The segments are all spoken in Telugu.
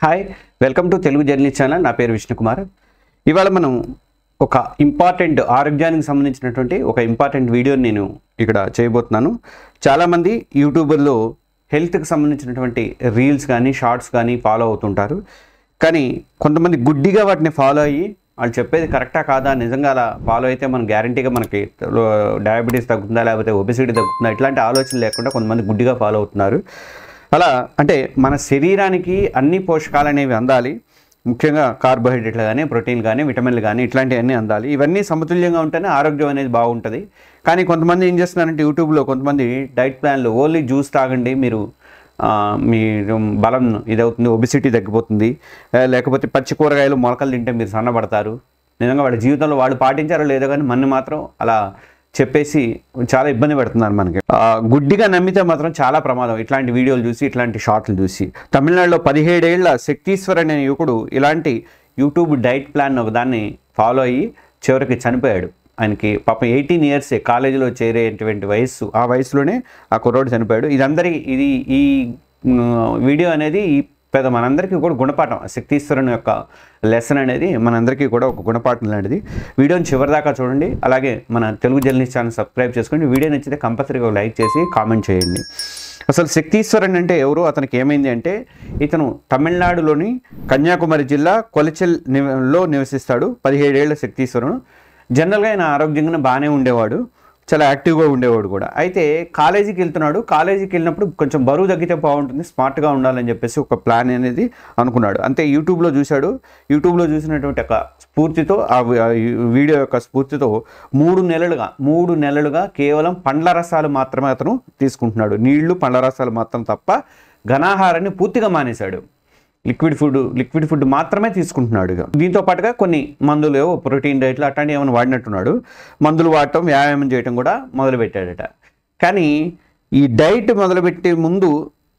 Hi welcome to Telugu journey channel. నా పేరు విష్ణుకుమార్. ఇవాళ మనం ఒక ఇంపార్టెంట్ ఆరోగ్యానికి సంబంధించినటువంటి ఒక ఇంపార్టెంట్ వీడియోని నేను ఇక్కడ చేయబోతున్నాను. చాలామంది యూట్యూబర్లో హెల్త్కి సంబంధించినటువంటి రీల్స్ కానీ షార్ట్స్ కానీ ఫాలో అవుతుంటారు. కానీ కొంతమంది గుడ్డిగా వాటిని ఫాలో అయ్యి వాళ్ళు చెప్పేది కరెక్టా కాదా, నిజంగా అలా ఫాలో అయితే మనం గ్యారంటీగా మనకి డయాబెటీస్ తగ్గుతుందా లేకపోతే ఒబెసిటీ తగ్గుతుందా ఇట్లాంటి ఆలోచన లేకుండా కొంతమంది గుడ్డిగా ఫాలో అవుతున్నారు. అలా అంటే మన శరీరానికి అన్ని పోషకాలు అనేవి అందాలి. ముఖ్యంగా కార్బోహైడ్రేట్లు కానీ ప్రోటీన్లు కానీ విటమిన్లు కానీ ఇట్లాంటివన్నీ అందాలి. ఇవన్నీ సమతుల్యంగా ఉంటేనే ఆరోగ్యం అనేది బాగుంటుంది. కానీ కొంతమంది ఏం చేస్తున్నారంటే యూట్యూబ్లో కొంతమంది డైట్ ప్లాన్లు ఓన్లీ జ్యూస్ తాగండి, మీరు మీరు బలం ఇదవుతుంది, ఒబెసిటీ తగ్గిపోతుంది, లేకపోతే పచ్చి కూరగాయలు మొలకలు తింటే మీరు సన్నబడతారు. నిజంగా వాళ్ళ జీవితంలో వాళ్ళు పాటించారో లేదో కానీ మన మాత్రం అలా చెప్పేసి చాలా ఇబ్బంది పెడుతున్నారు మనకి. గుడ్డిగా నమ్మితే మాత్రం చాలా ప్రమాదం. ఇట్లాంటి వీడియోలు చూసి ఇట్లాంటి షార్ట్లు చూసి తమిళనాడులో 17 ఏళ్ల శక్తీశ్వర్ అనే యువకుడు ఇలాంటి యూట్యూబ్ డైట్ ప్లాన్ ఒకదాన్ని ఫాలో అయ్యి చివరికి చనిపోయాడు. ఆయనకి పాపం 18 ఇయర్సే, కాలేజీలో చేరేటువంటి వయస్సు. ఆ వయసులోనే ఆ కుర్రోడు చనిపోయాడు. ఈ వీడియో అనేది మనందరికీ కూడా గుణపాఠం. శక్తీశ్వరుని యొక్క లెసన్ అనేది మనందరికీ కూడా ఒక గుణపాఠం లాంటిది. వీడియోని చివరిదాకా చూడండి. అలాగే మన తెలుగు జర్నలిస్ట్ ఛానల్ సబ్స్క్రైబ్ చేసుకోండి. వీడియో నచ్చితే కంపల్సరీగా లైక్ చేసి కామెంట్ చేయండి. అసలు శక్తీశ్వరన్ అంటే ఎవరు, అతనికి ఏమైంది అంటే ఇతను తమిళనాడులోని కన్యాకుమారి జిల్లా కొలచెల్లో నివసిస్తాడు. 17 ఏళ్ల శక్తీశ్వరుడు. జనరల్గా ఆయన ఆరోగ్యంగా బాగానే ఉండేవాడు, చాలా యాక్టివ్గా ఉండేవాడు కూడా. అయితే కాలేజీకి వెళ్తున్నాడు. కాలేజీకి వెళ్ళినప్పుడు కొంచెం బరువు తగ్గితే బాగుంటుంది, స్మార్ట్గా ఉండాలని చెప్పేసి ఒక ప్లాన్ అనేది అనుకున్నాడు. అంతే యూట్యూబ్లో చూశాడు. యూట్యూబ్లో చూసినటువంటి ఒక స్ఫూర్తితో, ఆ వీడియో యొక్క స్ఫూర్తితో 3 నెలలుగా కేవలం పండ్ల రసాలు మాత్రమే అతను తీసుకుంటున్నాడు. నీళ్లు పండ్ల రసాలు మాత్రం తప్ప ఘనాహారాన్ని పూర్తిగా మానేశాడు. లిక్విడ్ ఫుడ్ మాత్రమే తీసుకుంటున్నాడు. దీంతో పాటుగా కొన్ని మందులు, ప్రోటీన్ డైట్లు అట్లాంటివి ఏమైనా వాడినట్టున్నాడు. మందులు వాడటం, వ్యాయామం చేయటం కూడా మొదలుపెట్టాడట. కానీ ఈ డైట్ మొదలుపెట్టే ముందు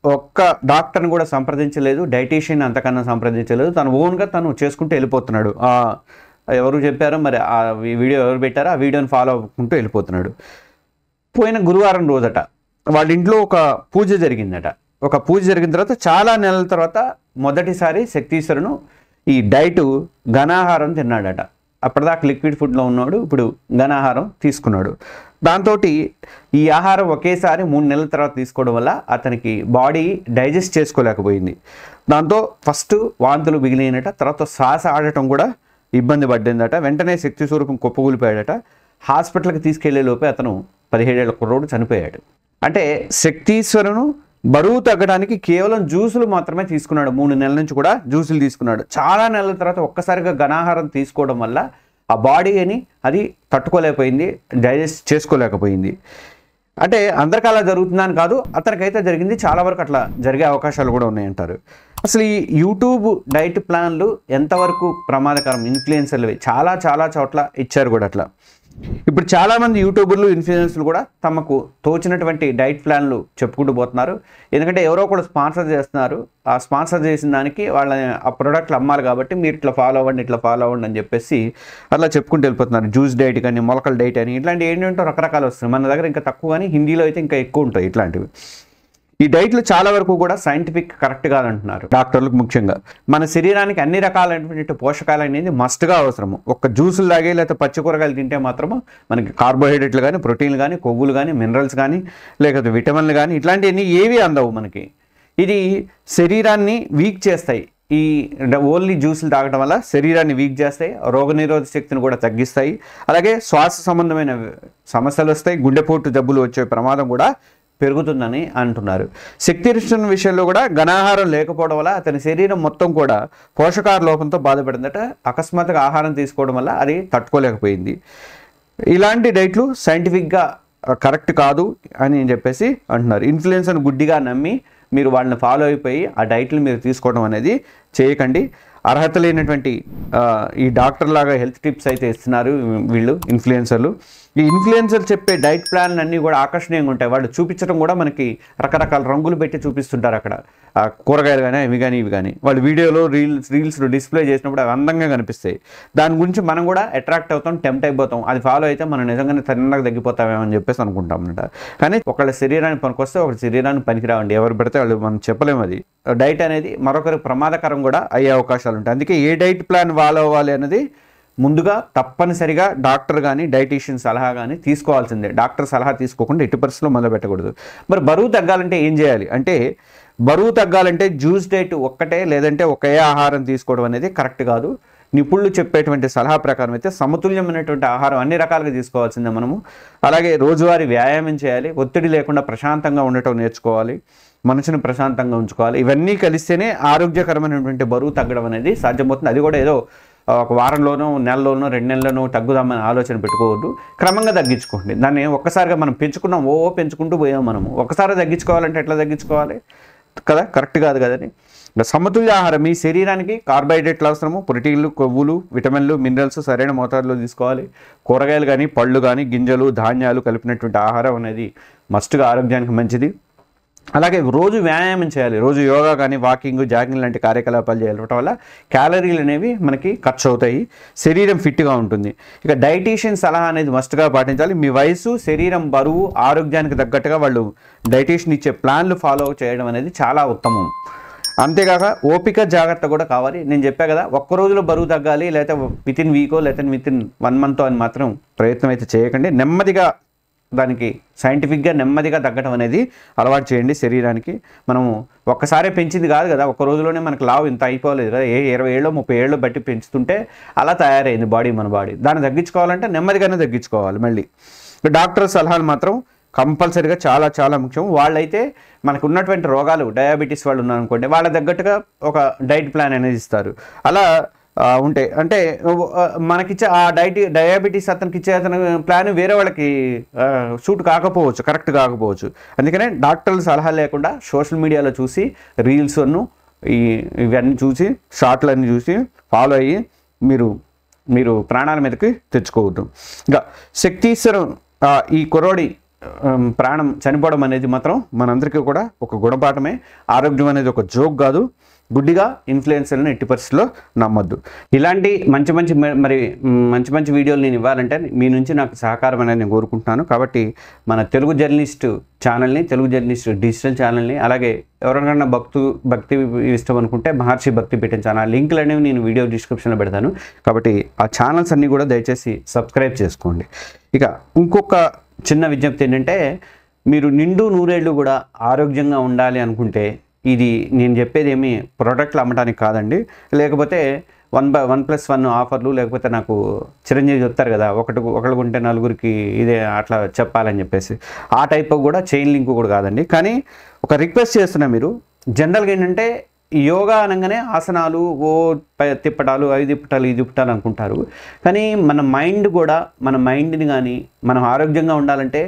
ఒక్క డాక్టర్ని కూడా సంప్రదించలేదు, డైటీషియన్ అంతకన్నా సంప్రదించలేదు. తను ఓన్గా తను చేసుకుంటూ వెళ్ళిపోతున్నాడు. ఎవరు చెప్పారో మరి, ఆ వీడియో ఎవరు పెట్టారో ఆ వీడియోని ఫాలో అవ్వకుంటూ వెళ్ళిపోతున్నాడు. పోయిన గురువారం రోజట వాళ్ళ ఇంట్లో ఒక పూజ జరిగిందట. ఒక పూజ జరిగిన తర్వాత చాలా నెలల తర్వాత మొదటిసారి శక్తీశ్వరును ఈ డైటు ఘనాహారం తిన్నాడట. అప్పటిదాకా లిక్విడ్ ఫుడ్లో ఉన్నాడు, ఇప్పుడు ఘనాహారం తీసుకున్నాడు. దాంతో ఈ ఆహారం ఒకేసారి 3 నెలల తర్వాత తీసుకోవడం వల్ల అతనికి బాడీ డైజెస్ట్ చేసుకోలేకపోయింది. దాంతో ఫస్ట్ వాంతులు మిగిలినట, తర్వాత శ్వాస ఆడటం కూడా ఇబ్బంది పడిందట. వెంటనే శక్తి స్వరూపం కుప్పకూలిపోయాడట. హాస్పిటల్కి తీసుకెళ్లే లోపే అతను 17 ఏళ్ల కుర్రోడు చనిపోయాడు. అంటే శక్తీశ్వరును బరువు తగ్గడానికి కేవలం జ్యూసులు మాత్రమే తీసుకున్నాడు. 3 నెలల నుంచి కూడా జ్యూసులు తీసుకున్నాడు. చాలా నెలల తర్వాత ఒక్కసారిగా ఘనాహారం తీసుకోవడం వల్ల ఆ బాడీ అని అది తట్టుకోలేకపోయింది, డైజెస్ట్ చేసుకోలేకపోయింది. అంటే అందరికీ అలా జరుగుతుందని కాదు, అతనికైతే జరిగింది. చాలా వరకు అట్లా జరిగే అవకాశాలు కూడా ఉన్నాయంటారు. అసలు ఈ యూట్యూబ్ డైట్ ప్లాన్లు ఎంతవరకు ప్రమాదకరం, ఇన్ఫ్లుయెన్సర్లు చాలా చోట్ల ఇచ్చారు కూడా అట్లా. ఇప్పుడు చాలామంది యూట్యూబర్లు, ఇన్ఫ్లుయెన్సర్లు కూడా తమకు తోచినటువంటి డైట్ ప్లాన్లు చెప్పుకుంటూ పోతున్నారు. ఎందుకంటే ఎవరో కూడా స్పాన్సర్ చేస్తున్నారు. ఆ స్పాన్సర్ చేసిన దానికి వాళ్ళ ఆ ప్రోడక్ట్లు అమ్మాలి కాబట్టి మీరు ఇట్లా ఫాలో అవ్వండి అని చెప్పేసి అట్లా చెప్పుకుంటూ వెళ్ళిపోతున్నారు. జ్యూస్ డైట్ కానీ, మొలకల డైట్ అని, ఇట్లాంటివి ఏంటంటే రకరకాలు వస్తున్నాయి. మన దగ్గర ఇంకా తక్కువ కానీ హిందీలో అయితే ఇంకా ఎక్కువ ఉంటాయి ఇట్లాంటివి. ఈ డైట్లు చాలా వరకు కూడా సైంటిఫిక్ కరెక్ట్ కాదంటున్నారు డాక్టర్లకు. ముఖ్యంగా మన శరీరానికి అన్ని రకాలైనటువంటి పోషకాలు అనేది మస్ట్గా అవసరము. ఒక్క జ్యూసులు తాగే లేకపోతే పచ్చి కూరగాయలు తింటే మాత్రము మనకి కార్బోహైడ్రేట్లు కానీ, ప్రోటీన్లు కానీ, కొవ్వులు కానీ, మినరల్స్ కానీ, లేకపోతే విటమిన్లు కానీ ఇట్లాంటివన్నీ ఏవి అందవు మనకి. ఇది శరీరాన్ని వీక్ చేస్తాయి. ఈ ఓన్లీ జ్యూసులు తాగడం వల్ల శరీరాన్ని వీక్ చేస్తాయి, రోగనిరోధక శక్తిని కూడా తగ్గిస్తాయి. అలాగే శ్వాస సంబంధమైన సమస్యలు వస్తాయి, గుండెపోటు జబ్బులు వచ్చే ప్రమాదం కూడా పెరుగుతుందని అంటున్నారు. శక్తిరిష్టం విషయంలో కూడా ఘనాహారం లేకపోవడం వల్ల అతని శరీరం మొత్తం కూడా పోషకాహార లోపంతో బాధపడిందట. అకస్మాత్తుగా ఆహారం తీసుకోవడం వల్ల అది తట్టుకోలేకపోయింది. ఇలాంటి డైట్లు సైంటిఫిక్గా కరెక్ట్ కాదు అని చెప్పేసి అంటున్నారు. ఇన్ఫ్లుయెన్సర్ని గుడ్డిగా నమ్మి మీరు వాళ్ళని ఫాలో అయిపోయి ఆ డైట్లు మీరు తీసుకోవడం అనేది చేయకండి. అర్హత లేనటువంటి ఈ డాక్టర్ లాగా హెల్త్ టిప్స్ అయితే ఇస్తున్నారు వీళ్ళు ఇన్ఫ్లుయెన్సర్లు. ఈ ఇన్ఫ్లుయెన్సర్ చెప్పే డైట్ ప్లాన్లు అన్నీ కూడా ఆకర్షణీయంగా ఉంటాయి. వాళ్ళు చూపించడం కూడా మనకి రకరకాల రంగులు పెట్టి చూపిస్తుంటారు. అక్కడ కూరగాయలు కానీ ఇవి కానీ వాళ్ళు వీడియోలో రీల్స్లో డిస్ప్లే చేసినప్పుడు అవి అందంగా కనిపిస్తాయి. దాని గురించి మనం కూడా అట్రాక్ట్ అవుతాం, టెంప్ట్ అయిపోతాం. అది ఫాలో అయితే మనం నిజంగానే తొందరగా తగ్గిపోతామేమో అని చెప్పేసి అనుకుంటాం అన్నమాట. కానీ ఒకళ్ళ శరీరానికి పనికొస్తే ఒకళ్ళ శరీరానికి పనికిరావండి. ఎవరు పెడితే వాళ్ళు మనం చెప్పలేము. అది డైట్ అనేది మరొకరికి ప్రమాదకరం కూడా అయ్యే అవకాశాలు ఉంటాయి. అందుకే ఏ డైట్ ప్లాన్ ఫాలో అవ్వాలి అనేది ముందుగా తప్పనిసరిగా డాక్టర్ కానీ డైటీషియన్ సలహా కానీ తీసుకోవాల్సిందే. డాక్టర్ సలహా తీసుకోకుండా ఎట్టి పరిస్థితుల్లో మొదలు పెట్టకూడదు. మరి బరువు తగ్గాలంటే ఏం చేయాలి అంటే, బరువు తగ్గాలంటే జ్యూస్ డైట్ ఒక్కటే లేదంటే ఒకే ఆహారం తీసుకోవడం అనేది కరెక్ట్ కాదు. నిపుణులు చెప్పేటువంటి సలహా ప్రకారం అయితే సమతుల్యమైనటువంటి ఆహారం అన్ని రకాలుగా తీసుకోవాల్సిందే మనము. అలాగే రోజువారీ వ్యాయామం చేయాలి, ఒత్తిడి లేకుండా ప్రశాంతంగా ఉండటం నేర్చుకోవాలి, మనసును ప్రశాంతంగా ఉంచుకోవాలి. ఇవన్నీ కలిస్తేనే ఆరోగ్యకరమైనటువంటి బరువు తగ్గడం అనేది సాధ్యమవుతుంది. అది కూడా ఏదో ఒక వారంలోనో నెలలోనో 2 నెలల్లోనో తగ్గుదామని ఆలోచన పెట్టుకోవద్దు. క్రమంగా తగ్గించుకోండి. దాన్ని ఒక్కసారిగా మనం పెంచుకున్నాం, పెంచుకుంటూ పోయాం. మనము ఒకసారి తగ్గించుకోవాలంటే ఎట్లా తగ్గించుకోవాలి కదా, కరెక్ట్ కాదు కదని. సమతుల్య ఆహారం మీ శరీరానికి కార్బోహైడ్రేట్లు అవసరము, ప్రోటీన్లు, కొవ్వులు, విటమిన్లు, మినరల్స్ సరైన మోతాదులో తీసుకోవాలి. కూరగాయలు కానీ పళ్ళు కానీ గింజలు ధాన్యాలు కలిపినటువంటి ఆహారం అనేది మస్ట్గా ఆరోగ్యానికి మంచిది. అలాగే రోజు వ్యాయామం చేయాలి. రోజు యోగా కానీ వాకింగ్, జాగింగ్ లాంటి కార్యకలాపాలు చేయడం వల్ల క్యాలరీలు అనేవి మనకి ఖర్చు అవుతాయి, శరీరం ఫిట్గా ఉంటుంది. ఇక డైటీషియన్ సలహా అనేది మస్ట్గా పాటించాలి. మీ వయసు, శరీరం బరువు, ఆరోగ్యానికి తగ్గట్టుగా వాళ్ళు డైటీషియన్ ఇచ్చే ప్లాన్లు ఫాలో చేయడం అనేది చాలా ఉత్తమం. అంతేకాక ఓపిక జాగ్రత్త కూడా కావాలి. నేను చెప్పా కదా, ఒక్క రోజులో బరువు తగ్గాలి లేకపోతే వితిన్ వీకో లేకపోతే వితిన్ 1 మంత్ అని మాత్రం ప్రయత్నం అయితే చేయకండి. నెమ్మదిగా దానికి సైంటిఫిక్గా నెమ్మదిగా తగ్గడం అనేది అలవాటు చేయండి శరీరానికి. మనము ఒక్కసారే పెంచింది కాదు కదా, ఒక్క రోజులోనే మనకు లావు ఇంత అయిపోలేదు కదా. 20 ఏళ్ళు 30 ఏళ్ళు బట్టి పెంచుతుంటే అలా తయారైంది మన బాడీ. దాన్ని తగ్గించుకోవాలంటే నెమ్మదిగానే తగ్గించుకోవాలి. మళ్ళీ డాక్టర్ సలహాలు మాత్రం కంపల్సరీగా చాలా చాలా ముఖ్యం. వాళ్ళైతే మనకు ఉన్నటువంటి రోగాలు, డయాబెటీస్ వాళ్ళు ఉన్నారనుకోండి, వాళ్ళ తగ్గట్టుగా ఒక డైట్ ప్లాన్ అనేది ఇస్తారు. అలా ఉంటాయి. అంటే మనకిచ్చే ఆ డయాబెటీస్ అతనికి ఇచ్చే ప్లాన్ వేరే వాళ్ళకి సూట్ కాకపోవచ్చు, కరెక్ట్ కాకపోవచ్చు. అందుకనే డాక్టర్ల సలహా లేకుండా సోషల్ మీడియాలో చూసి రీల్స్ను ఇవన్నీ చూసి షార్ట్లన్నీ చూసి ఫాలో అయ్యి మీరు ప్రాణాల మీదకి తెచ్చుకోవద్దు. ఇంకా శక్తీశ్వరం ఈ కుర్రోడి ప్రాణం చనిపోవడం అనేది మాత్రం మనందరికీ కూడా ఒక గుణపాఠమే. ఆరోగ్యం అనేది ఒక జోక్ కాదు. గుడ్డిగా ఇన్ఫ్లుయెన్సర్లను ఎట్టి పరిస్థితుల్లో నమ్మొద్దు. ఇలాంటి మంచి వీడియోలు నేను ఇవ్వాలంటే మీ నుంచి నాకు సహకారం అనేది నేను కోరుకుంటున్నాను. కాబట్టి మన తెలుగు జర్నలిస్ట్ ఛానల్ని, తెలుగు జర్నలిస్ట్ డిజిటల్ ఛానల్ని, అలాగే ఎవరికైనా భక్తి ఇష్టం అనుకుంటే మహర్షి భక్తి పీఠం ఛానల్ లింకులు అనేవి నేను వీడియో డిస్క్రిప్షన్లో పెడతాను. కాబట్టి ఆ ఛానల్స్ అన్నీ కూడా దయచేసి సబ్స్క్రైబ్ చేసుకోండి. ఇక ఇంకొక చిన్న విజ్ఞప్తి ఏంటంటే, మీరు నిండు నూరేళ్ళు కూడా ఆరోగ్యంగా ఉండాలి అనుకుంటే, ఇది నేను చెప్పేది ఏమి ప్రోడక్ట్లు అమ్మడానికి కాదండి. లేకపోతే 1+1 ఆఫర్లు, లేకపోతే నాకు చిరంజీవి చెప్తారు కదా, ఒకళ్ళు కొంటే నలుగురికి ఇదే అట్లా చెప్పాలని చెప్పేసి, ఆ టైప్ కూడా చైన్ లింక్ కూడా కాదండి. కానీ ఒక రిక్వెస్ట్ చేస్తున్నా, మీరు జనరల్గా ఏంటంటే యోగా అనగానే ఆసనాలు తిప్పటాలు, అవి తిప్పటాలు, ఇది తిప్పటాలు అనుకుంటారు. కానీ మన మైండ్ని కానీ మనం ఆరోగ్యంగా ఉండాలంటే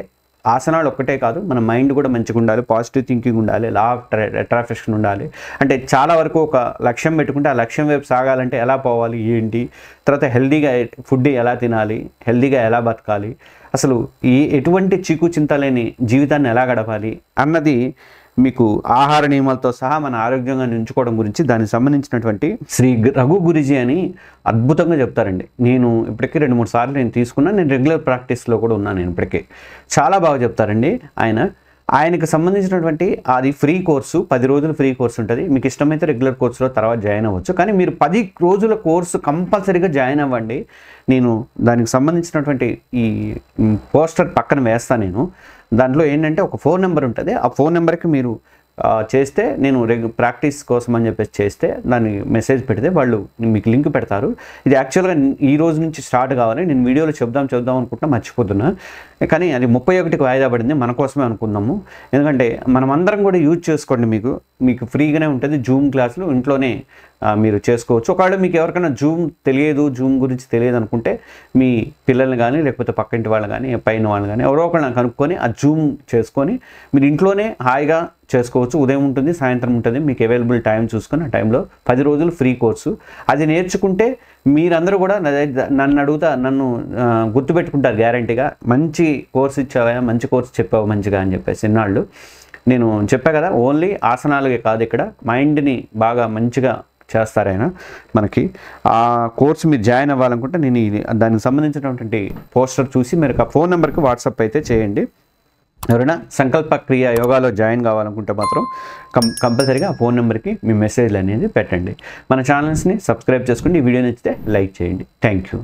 ఆసనాలు ఒక్కటే కాదు, మన మైండ్ కూడా మంచిగా ఉండాలి, పాజిటివ్ థింకింగ్ ఉండాలి, లా ఆఫ్ అట్రాక్షన్ ఉండాలి. అంటే చాలా వరకు ఒక లక్ష్యం పెట్టుకుంటే ఆ లక్ష్యం వైపు సాగాలంటే ఎలా పోవాలి, ఏంటి, తర్వాత హెల్దీగా ఫుడ్ ఎలా తినాలి, హెల్దీగా ఎలా బతకాలి, అసలు ఎటువంటి చీకు చింత లేని జీవితాన్ని ఎలా గడపాలి అన్నది మీకు ఆహార నియమాలతో సహా మన ఆరోగ్యంగా ఉంచుకోవడం గురించి దానికి సంబంధించినటువంటి శ్రీ రఘు గురుజీ అని అద్భుతంగా చెప్తారండి. నేను ఇప్పటికీ 2-3 సార్లు నేను తీసుకున్నాను. నేను రెగ్యులర్ ప్రాక్టీస్లో కూడా ఉన్నాను. నేను ఇప్పటికే చాలా బాగా చెప్తారండి. ఆయనకు సంబంధించినటువంటి అది ఫ్రీ కోర్సు, 10 రోజులు ఫ్రీ కోర్సు ఉంటుంది. మీకు ఇష్టమైతే రెగ్యులర్ కోర్సులో తర్వాత జాయిన్ అవ్వచ్చు. కానీ మీరు 10 రోజుల కోర్సు కంపల్సరీగా జాయిన్ అవ్వండి. నేను దానికి సంబంధించినటువంటి ఈ పోస్టర్ పక్కన వేస్తాను. నేను దాంట్లో ఏంటంటే ఒక ఫోన్ నెంబర్ ఉంటుంది. ఆ ఫోన్ నెంబర్కి మీరు చేస్తే, నేను ప్రాక్టీస్ కోసం అని చెప్పేసి చేస్తే, దాన్ని మెసేజ్ పెడితే వాళ్ళు మీకు లింక్ పెడతారు. ఇది యాక్చువల్గా ఈ రోజు నుంచి స్టార్ట్ కావాలి. నేను వీడియోలో చెప్దాం అనుకుంటున్నా, మర్చిపోతున్నా. కానీ అది 31కి వాయిదా పడింది. మన కోసమే అనుకుందాము. ఎందుకంటే మనమందరం కూడా యూజ్ చేసుకోండి. మీకు ఫ్రీగానే ఉంటుంది. జూమ్ క్లాసులు ఇంట్లోనే మీరు చేసుకోవచ్చు. ఒకవేళ మీకు ఎవరికైనా జూమ్ గురించి తెలియదు అనుకుంటే, మీ పిల్లల్ని కానీ లేకపోతే పక్కింటి వాళ్ళు కానీ పైన వాళ్ళు కానీ ఎవరో ఒకళ్ళని కనుక్కొని ఆ జూమ్ చేసుకొని మీరు ఇంట్లోనే హాయిగా చేసుకోవచ్చు. ఉదయం ఉంటుంది, సాయంత్రం ఉంటుంది. మీకు అవైలబుల్ టైం చూసుకొని ఆ టైంలో 10 రోజులు ఫ్రీ కోర్సు. అది నేర్చుకుంటే మీరందరూ కూడా నన్ను గుర్తుపెట్టుకుంటారు గ్యారంటీగా. మంచి కోర్సు ఇచ్చావా, మంచి కోర్సు చెప్పావు మంచిగా అని చెప్పేసి ఇన్నాళ్ళు. నేను చెప్పా కదా, ఓన్లీ ఆసనాలే కాదు, ఇక్కడ మైండ్ని బాగా మంచిగా చేస్తారైనా మనకి. ఆ కోర్స్ మీరు జాయిన్ అవ్వాలనుకుంటే నేను దానికి సంబంధించినటువంటి పోస్టర్ చూసి మీరు ఆ ఫోన్ నెంబర్కి వాట్సాప్ అయితే చేయండి. ఎవరైనా సంకల్ప క్రియ యోగాలో జాయిన్ కావాలనుకుంటే మాత్రం కంపల్సరీగా ఆ ఫోన్ నెంబర్కి మీ మెసేజ్లు అనేది పెట్టండి. మన ఛానల్స్ని సబ్స్క్రైబ్ చేసుకోండి. ఈ వీడియో నచ్చితే లైక్ చేయండి. Thank you.